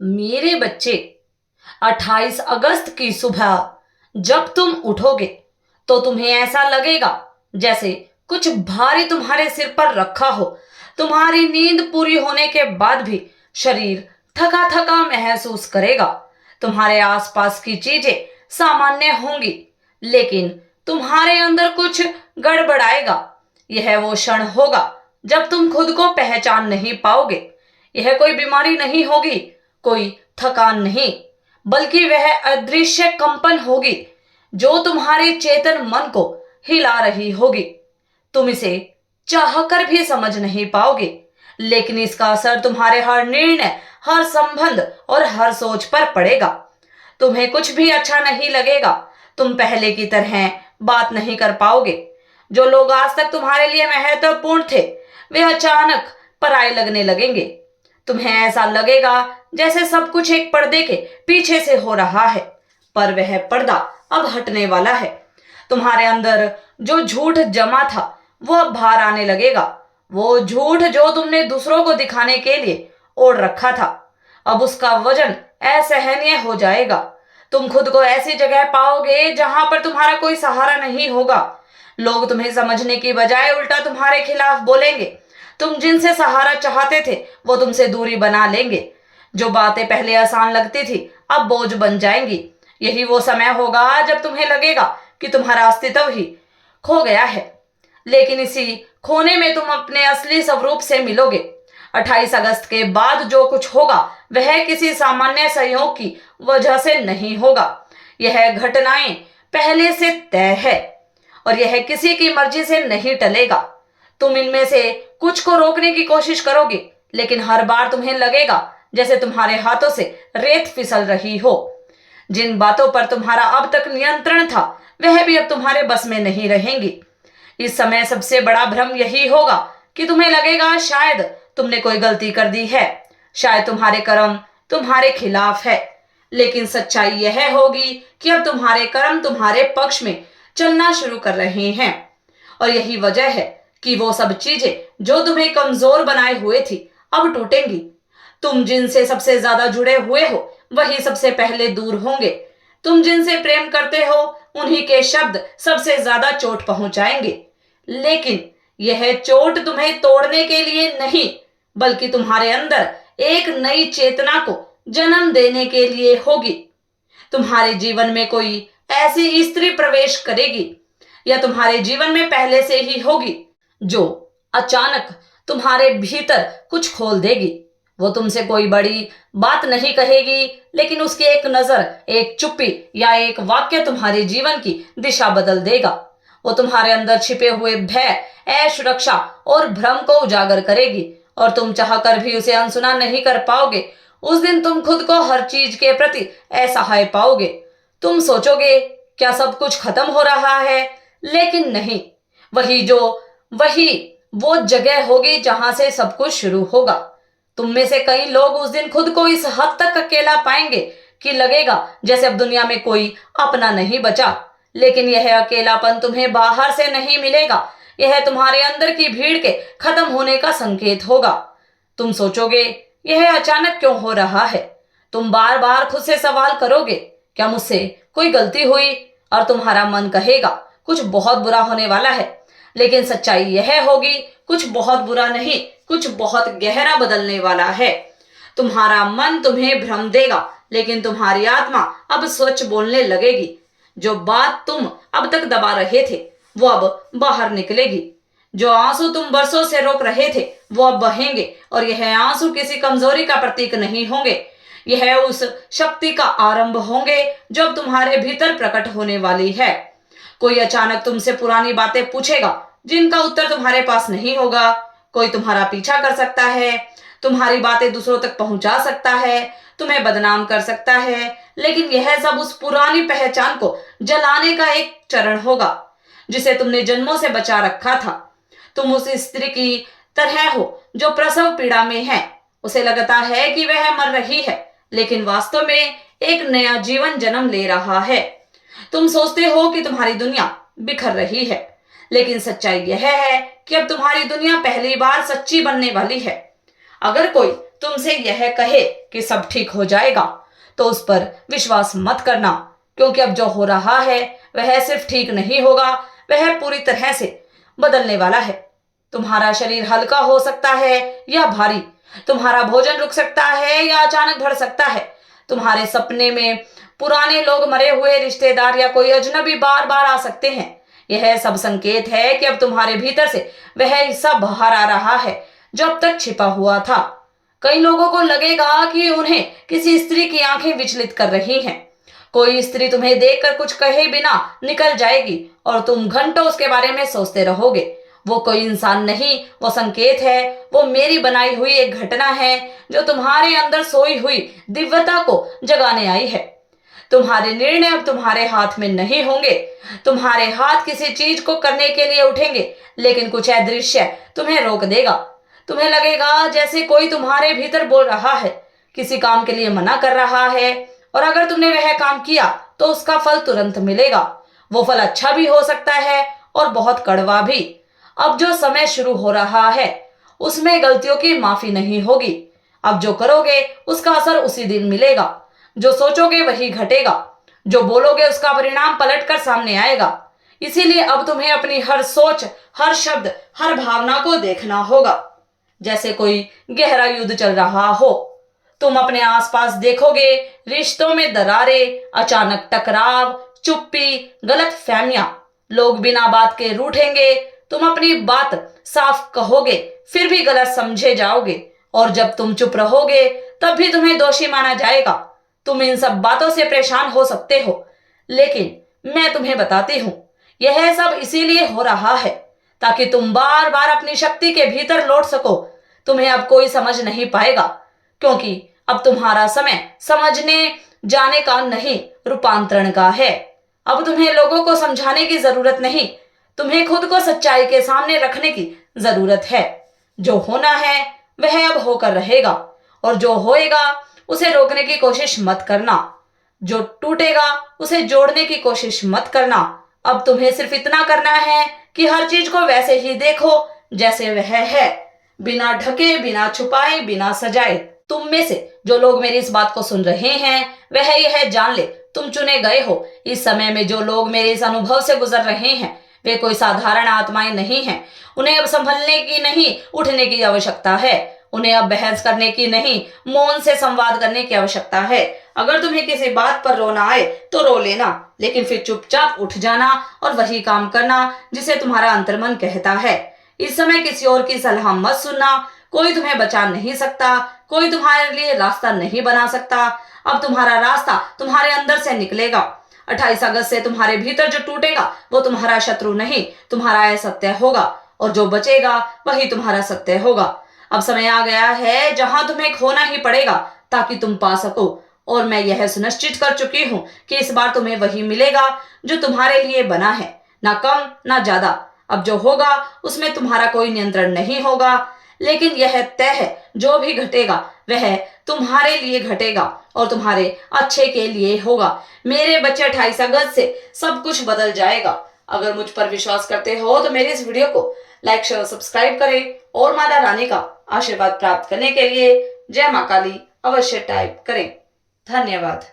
मेरे बच्चे, 28 अगस्त की सुबह जब तुम उठोगे तो तुम्हें ऐसा लगेगा जैसे कुछ भारी तुम्हारे सिर पर रखा हो। तुम्हारी नींद पूरी होने के बाद भी शरीर थका थका महसूस करेगा। तुम्हारे आसपास की चीजें सामान्य होंगी, लेकिन तुम्हारे अंदर कुछ गड़बड़ाएगा। यह वो क्षण होगा जब तुम खुद को पहचान नहीं पाओगे। यह कोई बीमारी नहीं होगी, कोई थकान नहीं, बल्कि वह अदृश्य कंपन होगी जो तुम्हारे चेतन मन को हिला रही होगी। तुम इसे चाहकर भी समझ नहीं पाओगे, लेकिन इसका असर तुम्हारे हर निर्णय, हर संबंध और हर सोच पर पड़ेगा। तुम्हें कुछ भी अच्छा नहीं लगेगा। तुम पहले की तरह बात नहीं कर पाओगे। जो लोग आज तक तुम्हारे लिए महत्वपूर्ण थे, वे अचानक पराये लगने लगेंगे। तुम्हें ऐसा लगेगा जैसे सब कुछ एक पर्दे के पीछे से हो रहा है, पर वह पर्दा अब हटने वाला है। तुम्हारे अंदर जो झूठ जमा था वो अब बाहर आने लगेगा। वो झूठ जो तुमने दूसरों को दिखाने के लिए ओढ़ रखा था, अब उसका वजन असहनीय हो जाएगा। तुम खुद को ऐसी जगह पाओगे जहां पर तुम्हारा कोई सहारा नहीं होगा। लोग तुम्हें समझने की बजाय उल्टा तुम्हारे खिलाफ बोलेंगे। तुम जिनसे सहारा चाहते थे वो तुमसे दूरी बना लेंगे। जो बातें पहले आसान लगती थी अब बोझ बन जाएंगी। यही वो समय होगा जब तुम्हें लगेगा कि तुम्हारा अस्तित्व ही खो गया है, लेकिन इसी खोने में तुम अपने असली स्वरूप से मिलोगे। 28 अगस्त के बाद जो कुछ होगा वह किसी सामान्य संयोग की वजह से नहीं होगा। यह घटनाएं पहले से तय है और यह किसी की मर्जी से नहीं टलेगा। तुम इनमें से कुछ को रोकने की कोशिश करोगे, लेकिन हर बार तुम्हें लगेगा जैसे तुम्हारे हाथों से रेत फिसल रही हो। जिन बातों पर तुम्हारा अब तक नियंत्रण था वह भी अब तुम्हारे बस में नहीं रहेंगी। इस समय सबसे बड़ा भ्रम यही होगा कि तुम्हें लगेगा शायद तुमने कोई गलती कर दी है, शायद तुम्हारे कर्म तुम्हारे खिलाफ है। लेकिन सच्चाई यह होगी कि अब तुम्हारे कर्म तुम्हारे पक्ष में चलना शुरू कर रहे हैं। और यही वजह है कि वो सब चीजें जो तुम्हें कमजोर बनाए हुए थी अब टूटेंगी। तुम जिनसे सबसे ज्यादा जुड़े हुए हो वही सबसे पहले दूर होंगे। तुम जिनसे प्रेम करते हो उन्हीं के शब्द सबसे ज्यादा चोट पहुंचाएंगे। लेकिन यह चोट तुम्हें तोड़ने के लिए नहीं, बल्कि तुम्हारे अंदर एक नई चेतना को जन्म देने के लिए होगी। तुम्हारे जीवन में कोई ऐसी स्त्री प्रवेश करेगी या तुम्हारे जीवन में पहले से ही होगी जो अचानक तुम्हारे भीतर कुछ खोल देगी। वो तुमसे कोई बड़ी बात नहीं कहेगी, लेकिन उसकी एक नजर, एक चुप्पी या एक वाक्य तुम्हारे जीवन की दिशा बदल देगा। वो तुम्हारे अंदर छिपे हुए भय, असुरक्षा और भ्रम को उजागर करेगी और तुम चाहकर भी उसे अनसुना नहीं कर पाओगे। उस दिन तुम खुद को हर चीज के प्रति असहाय पाओगे। तुम सोचोगे क्या सब कुछ खत्म हो रहा है, लेकिन नहीं, वही वो जगह होगी जहां से सब कुछ शुरू होगा। तुम में से कई लोग उस दिन खुद को इस हद तक अकेला पाएंगे कि लगेगा जैसे अब दुनिया में कोई अपना नहीं बचा। लेकिन यह अकेलापन तुम्हें बाहर से नहीं मिलेगा, यह तुम्हारे अंदर की भीड़ के खत्म होने का संकेत होगा। तुम सोचोगे यह अचानक क्यों हो रहा है। तुम बार बार खुद से सवाल करोगे, क्या मुझसे कोई गलती हुई, और तुम्हारा मन कहेगा कुछ बहुत बुरा होने वाला है। लेकिन सच्चाई यह होगी कुछ बहुत बुरा नहीं, कुछ बहुत गहरा बदलने वाला है। तुम्हारा मन तुम्हें भ्रम देगा, लेकिन तुम्हारी आत्मा अब सच बोलने लगेगी। जो बात तुम अब तक दबा रहे थे वो अब बाहर निकलेगी। जो आंसू तुम बरसों से रोक रहे थे वो अब बहेंगे, और यह आंसू किसी कमजोरी का प्रतीक नहीं होंगे। यह उस शक्ति का आरंभ होंगे जो अब तुम्हारे भीतर प्रकट होने वाली है। कोई अचानक तुमसे पुरानी बातें पूछेगा जिनका उत्तर तुम्हारे पास नहीं होगा। कोई तुम्हारा पीछा कर सकता है, तुम्हारी बातें दूसरों तक पहुंचा सकता है, तुम्हें बदनाम कर सकता है, लेकिन यह सब उस पुरानी पहचान को जलाने का एक चरण होगा जिसे तुमने जन्मों से बचा रखा था। तुम उस स्त्री की तरह हो जो प्रसव पीड़ा में है। उसे लगता है कि वह मर रही है, लेकिन वास्तव में एक नया जीवन जन्म ले रहा है। तुम सोचते हो कि तुम्हारी दुनिया बिखर रही है, लेकिन सच्चाई यह है कि अब तुम्हारी दुनिया पहली बार सच्ची बनने वाली है। अगर कोई तुमसे यह कहे कि सब ठीक हो जाएगा तो उस पर विश्वास मत करना, क्योंकि अब जो हो रहा है वह सिर्फ ठीक नहीं होगा, वह पूरी तरह से बदलने वाला है। तुम्हारा शरीर हल्का हो सकता है या भारी, तुम्हारा भोजन रुक सकता है या अचानक बढ़ सकता है। तुम्हारे सपने में पुराने लोग, मरे हुए रिश्तेदार या कोई अजनबी बार बार आ सकते हैं। यह सब संकेत है कि अब तुम्हारे भीतर से वह हिस्सा बाहर आ रहा है जो अब तक छिपा हुआ था। कई लोगों को लगेगा कि उन्हें किसी स्त्री की आंखें विचलित कर रही हैं। कोई स्त्री तुम्हें देखकर कुछ कहे बिना निकल जाएगी और तुम घंटों उसके बारे में सोचते रहोगे। वो कोई इंसान नहीं, वो संकेत है, वो मेरी बनाई हुई एक घटना है जो तुम्हारे अंदर सोई हुई दिव्यता को जगाने आई है। तुम्हारे निर्णय अब तुम्हारे हाथ में नहीं होंगे। तुम्हारे हाथ किसी चीज को करने के लिए उठेंगे, लेकिन कुछ अदृश्य तुम्हें रोक देगा। तुम्हें लगेगा जैसे कोई तुम्हारे भीतर बोल रहा है, किसी काम के लिए मना कर रहा है, और अगर तुमने वह काम किया तो उसका फल तुरंत मिलेगा। वो फल अच्छा भी हो सकता है और बहुत कड़वा भी। अब जो समय शुरू हो रहा है उसमें गलतियों की माफी नहीं होगी। अब जो करोगे उसका असर उसी दिन मिलेगा। जो सोचोगे वही घटेगा, जो बोलोगे उसका परिणाम पलट कर सामने आएगा। इसीलिए अब तुम्हें अपनी हर सोच, हर शब्द, हर भावना को देखना होगा जैसे कोई गहरा युद्ध चल रहा हो। तुम अपने आसपास देखोगे रिश्तों में दरारें, अचानक टकराव, चुप्पी, गलत फहमियां, लोग बिना बात के रूठेंगे। तुम अपनी बात साफ कहोगे फिर भी गलत समझे जाओगे, और जब तुम चुप रहोगे तब भी तुम्हें दोषी माना जाएगा। तुम इन सब बातों से परेशान हो सकते हो, लेकिन मैं तुम्हें बताती हूं यह सब इसीलिए हो रहा है ताकि तुम बार बार अपनी शक्ति के भीतर लौट सको। तुम्हें अब कोई समझ नहीं पाएगा, क्योंकि अब तुम्हारा समय समझने जाने का नहीं, रूपांतरण का है। अब तुम्हें लोगों को समझाने की जरूरत नहीं, तुम्हें खुद को सच्चाई के सामने रखने की जरूरत है। जो होना है वह अब होकर रहेगा, और जो होएगा उसे रोकने की कोशिश मत करना। जो टूटेगा उसे जोड़ने की कोशिश मत करना। अब तुम्हें सिर्फ इतना करना है कि हर चीज को वैसे ही देखो जैसे वह है, बिना ढके, बिना छुपाए, बिना सजाए। तुम में से जो लोग मेरी इस बात को सुन रहे हैं वह यह जान ले तुम चुने गए हो। इस समय में जो लोग मेरे इस अनुभव से गुजर रहे हैं वे कोई साधारण आत्माएं नहीं हैं। उन्हें अब संभलने की नहीं, उठने की आवश्यकता है। उन्हें अब बहस करने की नहीं, मौन से संवाद करने की आवश्यकता है। अगर तुम्हें किसी बात पर रोना आए तो रो लेना, लेकिन फिर चुपचाप उठ जाना और वही काम करना जिसे तुम्हारा अंतर्मन कहता है। इस समय किसी और की सलाह मत सुनना। कोई तुम्हें बचा नहीं सकता, कोई तुम्हारे लिए रास्ता नहीं बना सकता। अब तुम्हारा रास्ता तुम्हारे अंदर से निकलेगा। 28 अगस्त से तुम्हारे भीतर जो टूटेगा वो तुम्हारा शत्रु नहीं, तुम्हारा असत्य होगा, और जो बचेगा वही तुम्हारा सत्य होगा। अब समय आ गया है जहां तुम्हें खोना ही पड़ेगा ताकि तुम पा सको, और मैं यह सुनिश्चित कर चुकी हूं कि इस बार तुम्हें वही मिलेगा जो तुम्हारे लिए बना है, ना कम ना ज्यादा। अब जो होगा उसमें तुम्हारा कोई नियंत्रण नहीं होगा, लेकिन यह तय है जो भी घटेगा वह तुम्हारे लिए घटेगा और तुम्हारे अच्छे के लिए होगा। मेरे बच्चे, 28 अगस्त से सब कुछ बदल जाएगा। अगर मुझ पर विश्वास करते हो तो मेरी इस वीडियो को लाइक, शेयर, सब्सक्राइब करें, और माता रानी का आशीर्वाद प्राप्त करने के लिए जय मां काली अवश्य टाइप करें। धन्यवाद।